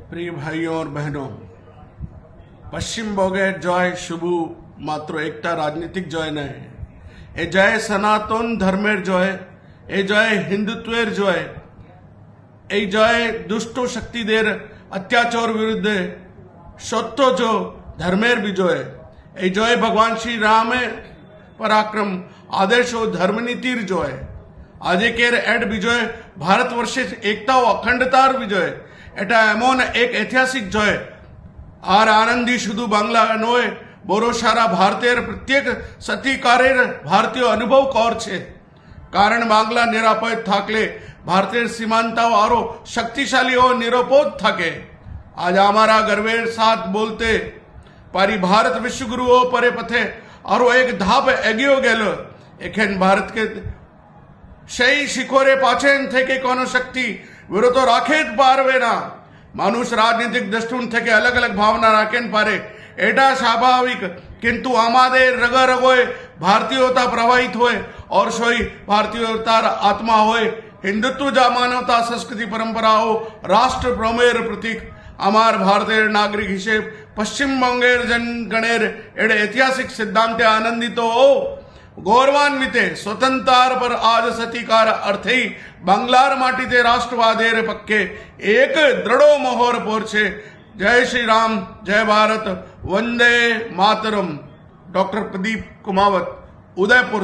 प्रिय भाइयों और बहनों, पश्चिम बगैर जय शुभु मात्र एकटा राजनीतिक जय नहीं, ए जय सनातन धर्मेर जय, ए जय हिंदुत्वेर जय, ए जय दुष्ट शक्तिदेर अत्याचार विरुद्धे सत्य जो धर्मेर विजय, ए जय भगवान श्री रामेर पराक्रम आदर्श और धर्मनीतिर जय, आजेकेर एड विजय भारतवर्षेर एकता ও अखंडतार विजय। এটা এমন এক ঐতিহাসিক জয়, আর আনন্দী শুধু বাংলা নয়, বড় সারা ভারতের প্রত্যেক সত্যিকারের ভারতীয় অনুভব করছে। কারণ বাংলা নিরাপদ থাকলে ভারতের সীমান্তাও আরো শক্তিশালী ও নিরাপদ থাকে। আজ আমরা গর্বের সাথ বলতে পারি, ভারত বিশ্বগুরু ও পরে পথে আরো এক ধাপ এগিয়ে গেল। এখন ভারতকে সেই শিখরে পাছেন থেকে কোন শক্তি বিরত রাখতে পারবে না। মানুষ রাজনৈতিক দৃষ্টিকোণ থেকে अलग अलग ভাবনা রাখেন পারে, এটা স্বাভাবিক, কিন্তু আমাদের রগে রগে ভারতীয়তা প্রবাহিত হয় और সেই ভারতীয়তার আত্মা হয় হিন্দুত্ব, যা মানবতা, সংস্কৃতি, পরম্পরা ও রাষ্ট্রপ্রেমের প্রতীক। আমার ভারতের নাগরিক হিসেবে পশ্চিমবঙ্গের জনগণের এর ঐতিহাসিক সিদ্ধান্তে আনন্দিত ও गौरवान्वित। स्वतंत्रतार पर आज सतिकार अर्थी बांग्लार माटीते राष्ट्रवादेर पक्के एक दृढ़ मोहर पोरछे। जय श्री राम, जय भारत, वंदे मातरम। डॉक्टर प्रदीप कुमावत, उदयपुर।